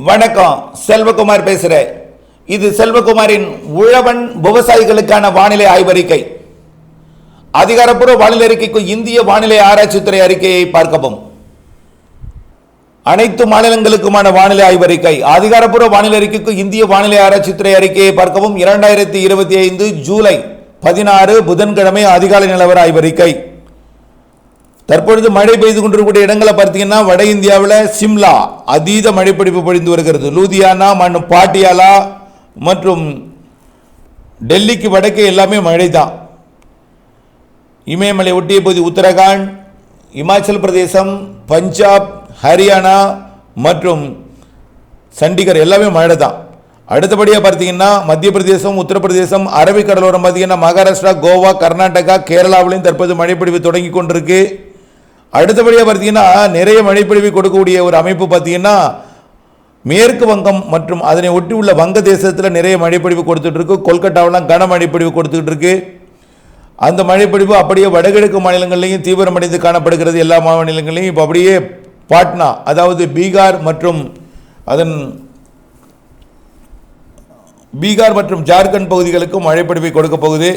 வணக்கம், செல்வகுமார் பேசுகிறேன். இது செல்வகுமாரின் உழவன் விவசாயிகளுக்கான வானிலை ஆய்வறிக்கை. அதிகாரப்பூர்வ வானிலை அறிக்கைக்கு இந்திய வானிலை ஆராய்ச்சித்துறை அறிக்கையை பார்க்கவும். அனைத்து மாநிலங்களுக்குமான வானிலை ஆய்வறிக்கை. அதிகாரப்பூர்வ வானிலை அறிக்கைக்கு இந்திய வானிலை ஆராய்ச்சித்துறை அறிக்கையை பார்க்கவும். 2025 ஜூலை 16 புதன்கிழமை அதிகாலை நிலவர ஆய்வறிக்கை. தற்பொழுது மழை பெய்து கொண்டிருக்கக்கூடிய இடங்களை பார்த்தீங்கன்னா, வட இந்தியாவில் சிம்லா அதீத மழைப்பிடிப்பு பொழிந்து வருகிறது. லூதியானா மற்றும் பாட்டியாலா மற்றும் டெல்லிக்கு வடக்கே எல்லாமே மழை தான். இமயமலை ஒட்டிய பகுதி உத்தரகாண்ட், இமாச்சல் பிரதேசம், பஞ்சாப், ஹரியானா மற்றும் சண்டிகர் எல்லாமே மழை தான். அடுத்தபடியாக பார்த்தீங்கன்னா, மத்திய பிரதேசம், உத்தரப்பிரதேசம், அரபிக்கடலோரம் பார்த்தீங்கன்னா மகாராஷ்டிரா, கோவா, கர்நாடகா, கேரளாவிலையும் தற்போது மழைப்பிடிப்பு தொடங்கி கொண்டிருக்கு. அடுத்தபடியாக பார்த்தீங்கன்னா, நிறைய மழைப்பொழிவை கொடுக்கக்கூடிய ஒரு அமைப்பு பார்த்தீங்கன்னா மேற்கு வங்கம் மற்றும் அதனை ஒட்டி உள்ள வங்க தேசத்தில் நிறைய மழைப்பொழிவு கொடுத்துட்டு இருக்கு. கொல்கட்டாவெல்லாம் கன மழைப்பொழிவு கொடுத்துக்கிட்டு இருக்கு. அந்த மழைப்பொழிவு அப்படியே வடகிழக்கு மாநிலங்கள்லையும் தீவிரமடைந்து காணப்படுகிறது. எல்லா மாநிலங்களையும் இப்போ அப்படியே பாட்னா, அதாவது பீகார் மற்றும் ஜார்க்கண்ட் பகுதிகளுக்கும் மழைப்பொழிவை கொடுக்க போகுது.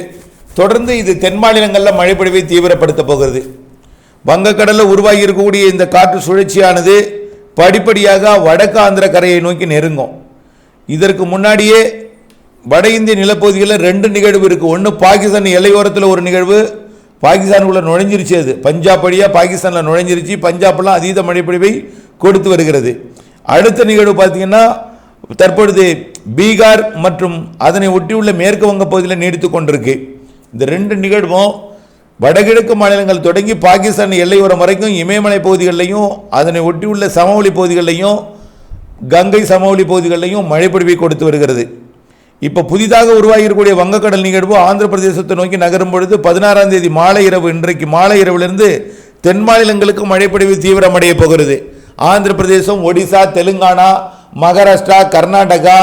தொடர்ந்து இது தென் மாநிலங்களில் மழைப்பொழிவை தீவிரப்படுத்த போகிறது. வங்கக்கடலில் உருவாகி இருக்கக்கூடிய இந்த காற்று சுழற்சியானது படிப்படியாக வடக்கு ஆந்திர கரையை நோக்கி நெருங்கும். இதற்கு முன்னாடியே வட இந்திய நிலப்பகுதிகளில் 2 நிகழ்வு இருக்குது. ஒன்று பாகிஸ்தான் எல்லையோரத்தில் ஒரு நிகழ்வு, பாகிஸ்தானுக்குள்ளே நுழைஞ்சிருச்சு. அது பஞ்சாப் வழியாக பாகிஸ்தானில் நுழைஞ்சிருச்சு. பஞ்சாப்லாம் அதீத மழைப்பொழிவை கொடுத்து வருகிறது. அடுத்த நிகழ்வு பார்த்தீங்கன்னா, தற்பொழுது பீகார் மற்றும் அதனை ஒட்டியுள்ள மேற்கு வங்க பகுதியில் நீடித்து கொண்டிருக்கு. இந்த 2 நிகழ்வும் வடகிழக்கு மாநிலங்கள் தொடங்கி பாகிஸ்தான் எல்லையோரம் வரைக்கும் இமயமலை பகுதிகளிலையும் அதனை ஒட்டியுள்ள சமவெளி பகுதிகளிலையும் கங்கை சமவெளி பகுதிகளிலையும் மழைப்பொழிவை கொடுத்து வருகிறது. இப்போ புதிதாக உருவாகியிருக்கக்கூடிய வங்கக்கடல் நிகழ்வு ஆந்திர பிரதேசத்தை நோக்கி நகரும் பொழுது 16ஆம் தேதி மாலை இரவு, இன்றைக்கு மாலை இரவிலிருந்து தென் மாநிலங்களுக்கு மழைப்பொழிவு தீவிரமடைய போகிறது. ஆந்திர பிரதேசம், ஒடிசா, தெலுங்கானா, மகாராஷ்டிரா, கர்நாடகா,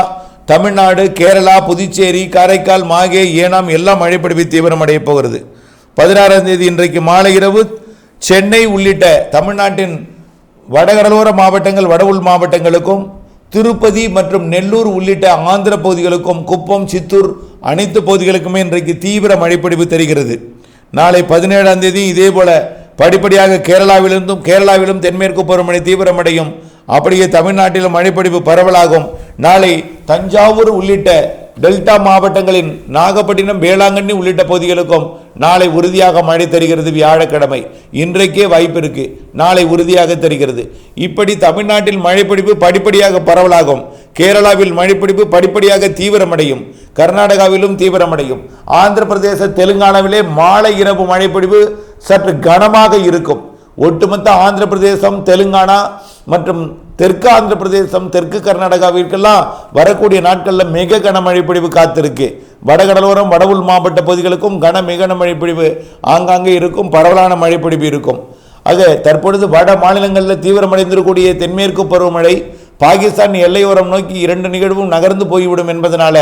தமிழ்நாடு, கேரளா, புதுச்சேரி, காரைக்கால், மாகே, ஏனாம் எல்லாம் மழைப்பொழிவு தீவிரமடைய போகிறது. 16ஆம் தேதி இன்றைக்கு மாலை இரவு சென்னை உள்ளிட்ட தமிழ்நாட்டின் வடகடலோர மாவட்டங்கள், வட உள் மாவட்டங்களுக்கும், திருப்பதி மற்றும் நெல்லூர் உள்ளிட்ட ஆந்திர பகுதிகளுக்கும், குப்பம், சித்தூர் அனைத்து பகுதிகளுக்குமே இன்றைக்கு தீவிர மழைப்பொழிவு தெரிகிறது. நாளை 17ஆம் தேதி இதே போல படிப்படியாக கேரளாவிலும் தென்மேற்கு பருவமழை தீவிரமடையும். அப்படியே தமிழ்நாட்டிலும் மழைப்பொழிவு பரவலாகும். நாளை தஞ்சாவூர் உள்ளிட்ட டெல்டா மாவட்டங்களின் நாகப்பட்டினம், வேளாங்கண்ணி உள்ளிட்ட பகுதிகளுக்கும் நாளை உறுதியாக மழை தருகிறது. வியாழக்கிழமை இன்றைக்கே வாய்ப்பு இருக்கு, நாளை உறுதியாக தருகிறது. இப்படி தமிழ்நாட்டில் மழைப்பொழிவு படிப்படியாக பரவலாகும். கேரளாவில் மழைப்பொழிவு படிப்படியாக தீவிரமடையும். கர்நாடகாவிலும் தீவிரமடையும். ஆந்திர பிரதேச, தெலுங்கானாவிலே மாலை இரவு மழைப்பொழிவு சற்று கனமாக இருக்கும். ஒட்டுமொத்த ஆந்திர பிரதேசம், தெலுங்கானா மற்றும் தெற்கு ஆந்திர பிரதேசம், தெற்கு கர்நாடகாவிற்கெல்லாம் வரக்கூடிய நாட்களில் மிக கனமழை பொழிவு காத்திருக்கு. வடகடலோரம், வட உள் மாவட்ட பகுதிகளுக்கும் மிக கனமழை பொழிவு ஆங்காங்கே இருக்கும். பரவலான மழைப்பொழிவு இருக்கும். ஆக தற்பொழுது வட மாநிலங்களில் தீவிரமடைந்திருக்கக்கூடிய தென்மேற்கு பருவமழை பாகிஸ்தான் எல்லையோரம் நோக்கி 2 நிகழ்வும் நகர்ந்து போய்விடும் என்பதனால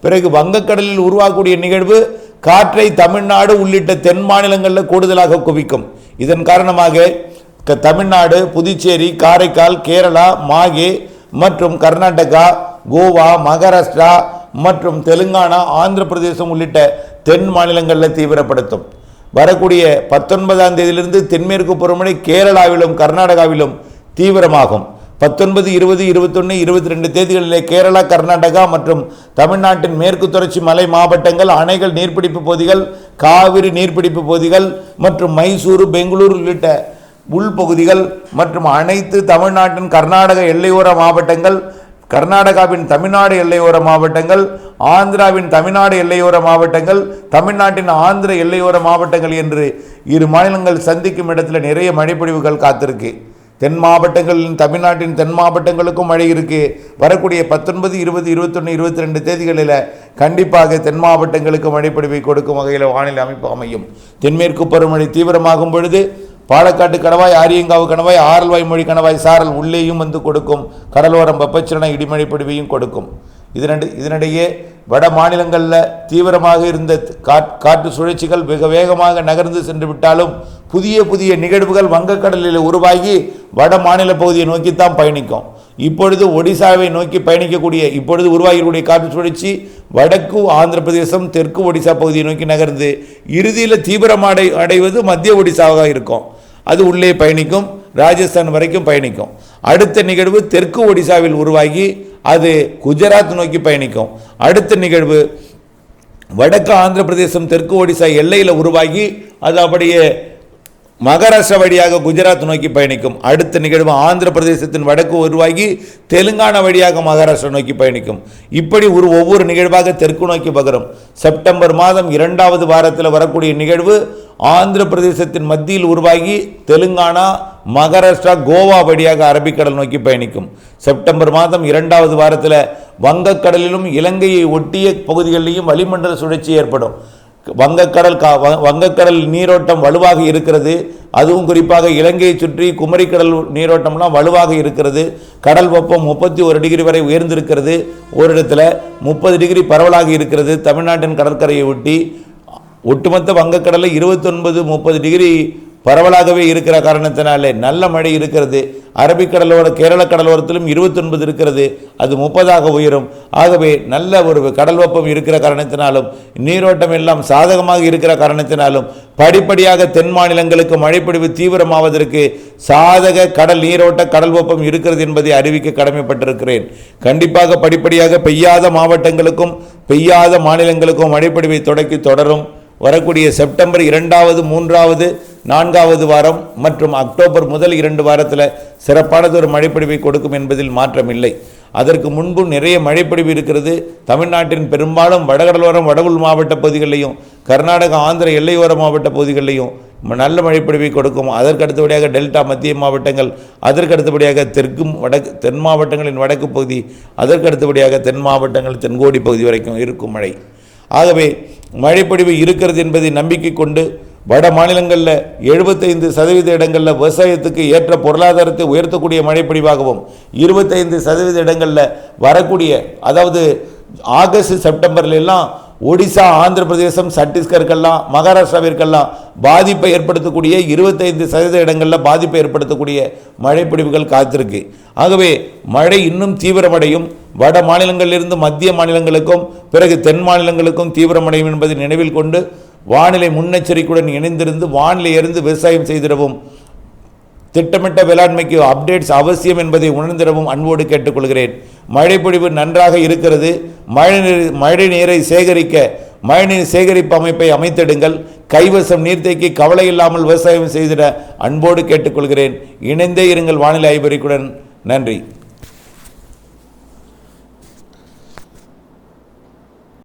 பிறகு வங்கக்கடலில் உருவாகக்கூடிய நிகழ்வு காற்றை தமிழ்நாடு உள்ளிட்ட தென் மாநிலங்களில் கூடுதலாக குவிக்கும். இதன் காரணமாக தமிழ்நாடு, புதுச்சேரி, காரைக்கால், கேரளா, மாகே மற்றும் கர்நாடகா, கோவா, மகாராஷ்டிரா மற்றும் தெலுங்கானா, ஆந்திர பிரதேசம் உள்ளிட்ட தென் மாநிலங்களில் தீவிரப்படுத்தும். வரக்கூடிய 19ஆம் தேதியிலிருந்து தென்மேற்கு பருவமழை கேரளாவிலும் கர்நாடகாவிலும் தீவிரமாகும். 19, 20, 21, 22 தேதிகளிலே கேரளா, கர்நாடகா மற்றும் தமிழ்நாட்டின் மேற்கு தொடர்ச்சி மலை மாவட்டங்கள், அணைகள், நீர்பிடிப்பு பகுதிகள், காவிரி நீர்பிடிப்பு பகுதிகள் மற்றும் மைசூரு, பெங்களூரு உள்ளிட்ட உள்பகுதிகள் மற்றும் அனைத்து தமிழ்நாட்டின் கர்நாடக எல்லையோர மாவட்டங்கள், கர்நாடகாவின் தமிழ்நாடு எல்லையோர மாவட்டங்கள், ஆந்திராவின் தமிழ்நாடு எல்லையோர மாவட்டங்கள், தமிழ்நாட்டின் ஆந்திர எல்லையோர மாவட்டங்கள் என்று 2 மாநிலங்கள் சந்திக்கும் இடத்துல நிறைய மழைப்பொழிவுகள் காத்திருக்கு. தென் மாவட்டங்களின் தமிழ்நாட்டின் தென் மாவட்டங்களுக்கும் மழை இருக்கு. வரக்கூடிய 19, 20, 21, 22 தேதிகளில் கண்டிப்பாக தென் மாவட்டங்களுக்கு மழைப்பொழிவை கொடுக்கும் வகையில் வானிலை அமைப்பு அமையும். தென்மேற்கு பருவமழை தீவிரமாகும் பொழுது பாலக்காட்டு கணவாய், ஆரியங்காவு கணவாய், ஆரல்வாய் மொழி கணவாய் சாரல் உள்ளேயும் வந்து கொடுக்கும். கடலோரம் வெப்பச்சலன இடிமழை பொழிவையும் கொடுக்கும். இதனிடையே வட மாநிலங்களில் தீவிரமாக இருந்த காற்று சுழற்சிகள் மிக வேகமாக நகர்ந்து சென்று விட்டாலும் புதிய புதிய நிகழ்வுகள் வங்கக்கடலில் உருவாகி வட மாநில பகுதியை நோக்கித்தான் பயணிக்கும். இப்பொழுது ஒடிசாவை நோக்கி பயணிக்கக்கூடிய இப்பொழுது உருவாகக்கூடிய காற்று சுழற்சி வடக்கு ஆந்திர பிரதேசம் தெற்கு ஒடிசா பகுதியை நோக்கி நகர்ந்து இறுதியில் தீவிரமாக அடைவது மத்திய ஒடிசாவாக இருக்கும். அது உள்ளே பயணிக்கும், ராஜஸ்தான் வரைக்கும் பயணிக்கும். அடுத்த நிகழ்வு தெற்கு ஒடிசாவில் உருவாகி அது குஜராத் நோக்கி பயணிக்கும். அடுத்த நிகழ்வு வடக்கு ஆந்திர பிரதேசம் தெற்கு ஒடிசா எல்லையில் உருவாகி அது அப்படியே மகாராஷ்டிரா வழியாக குஜராத் நோக்கி பயணிக்கும். அடுத்த நிகழ்வு ஆந்திர பிரதேசத்தின் வடக்கு உருவாகி தெலுங்கானா வழியாக மகாராஷ்டிரா நோக்கி பயணிக்கும். இப்படி ஒவ்வொரு நிகழ்வாக தெற்கு நோக்கி பகரும். செப்டம்பர் மாதம் 2வது வாரத்தில் வரக்கூடிய நிகழ்வு ஆந்திர பிரதேசத்தின் மத்தியில் உருவாகி தெலுங்கானா மகாராஷ்டிரா கோவா வழியாக அரபிக்கடல் நோக்கி பயணிக்கும். செப்டம்பர் மாதம் 2வது வாரத்தில் வங்கக்கடலிலும் இலங்கையை ஒட்டிய பகுதிகளிலும் வளிமண்டல சுழற்சி ஏற்படும். வங்கக்கடல் நீரோட்டம் வலுவாக இருக்கிறது. அதுவும் குறிப்பாக இலங்கையை சுற்றி குமரிக்கடல் நீரோட்டம்லாம் வலுவாக இருக்கிறது. கடல் வெப்பம் 31 டிகிரி வரை உயர்ந்திருக்கிறது. ஒரு இடத்துல 30 டிகிரி பரவலாக இருக்கிறது. தமிழ்நாட்டின் கடற்கரையை ஒட்டி ஒட்டுமொத்த வங்கக்கடலில் 29-30 டிகிரி பரவலாகவே இருக்கிற காரணத்தினாலே நல்ல மழை இருக்கிறது. அரபிக்கடலோர கேரள கடலோரத்திலும் 29 இருக்கிறது, அது 30ஆக உயரும். ஆகவே நல்ல ஒரு கடல் வெப்பம் இருக்கிற காரணத்தினாலும் நீரோட்டம் எல்லாம் சாதகமாக இருக்கிற காரணத்தினாலும் படிப்படியாக தென் மாநிலங்களுக்கு மழைப்பொழிவு தீவிரமாவதற்கு சாதக கடல் நீரோட்ட கடல் வெப்பம் இருக்கிறது என்பதை அறிவிக்க கடமைப்பட்டிருக்கிறேன். கண்டிப்பாக படிப்படியாக பெய்யாத மாவட்டங்களுக்கும் பெய்யாத மாநிலங்களுக்கும் மழைப்பொழிவை தொடரும். வரக்கூடிய செப்டம்பர் 2வது 3வது 4வது வாரம் மற்றும் அக்டோபர் முதல் 2 வாரத்தில் சிறப்பானது ஒரு மழைப்பொழிவை கொடுக்கும் என்பதில் மாற்றமில்லை. அதற்கு முன்பு நிறைய மழைப்பொழிவு இருக்கிறது. தமிழ்நாட்டின் பெரும்பாலும் வடகடலோரம் வடவுள் மாவட்ட பகுதிகளிலையும் கர்நாடகா ஆந்திர எல்லையோர மாவட்ட பகுதிகளிலையும் நல்ல மழைப்பொழிவை கொடுக்கும். அதற்கு அடுத்தபடியாக டெல்டா மத்திய மாவட்டங்கள், அதற்கு அடுத்தபடியாக தென் மாவட்டங்களின் வடக்கு பகுதி, அதற்கு அடுத்தபடியாக தென் மாவட்டங்கள் தென்கோடி பகுதி வரைக்கும் இருக்கும் மழை. ஆகவே மழைப்பொழிவு இருக்கிறது என்பதை நம்பிக்கை கொண்டு வட மாநிலங்களில் 75% இடங்களில் விவசாயத்துக்கு ஏற்ற பொருளாதாரத்தை உயர்த்தக்கூடிய மழைப்பொழிவாகவும் 25% இடங்களில் வரக்கூடிய அதாவது ஆகஸ்ட் செப்டம்பர்ல எல்லாம் ஒடிசா ஆந்திர பிரதேசம் சத்தீஸ்கருக்கெல்லாம் மகாராஷ்டிராவிற்கெல்லாம் பாதிப்பை ஏற்படுத்தக்கூடிய 25% இடங்களில் பாதிப்பை ஏற்படுத்தக்கூடிய மழைப்பொழிவுகள் காத்திருக்கு. ஆகவே மழை இன்னும் தீவிரமடையும். வட மாநிலங்களிலிருந்து மத்திய மாநிலங்களுக்கும் பிறகு தென் மாநிலங்களுக்கும் தீவிரமடையும் என்பதை நினைவில் கொண்டு வானிலை முன்னெச்சரிக்கையுடன் இணைந்திருந்து வானிலை இருந்து விவசாயம் செய்திடவும் திட்டமிட்ட வேளாண்மைக்கு அப்டேட்ஸ் அவசியம் என்பதை உணர்ந்திடவும் அன்போடு கேட்டுக்கொள்கிறேன். மழைப்பொழிவு நன்றாக இருக்கிறது. மழைநீரை சேகரிக்க மழைநீர் சேகரிப்பு அமைப்பை அமைத்திடுங்கள். கைவசம் நீர்த்தேக்கி கவலை இல்லாமல் விவசாயம் செய்திட அன்போடு கேட்டுக்கொள்கிறேன். இணைந்தே இருங்கள் வானிலை ஆய்வறிக்கையுடன். நன்றி.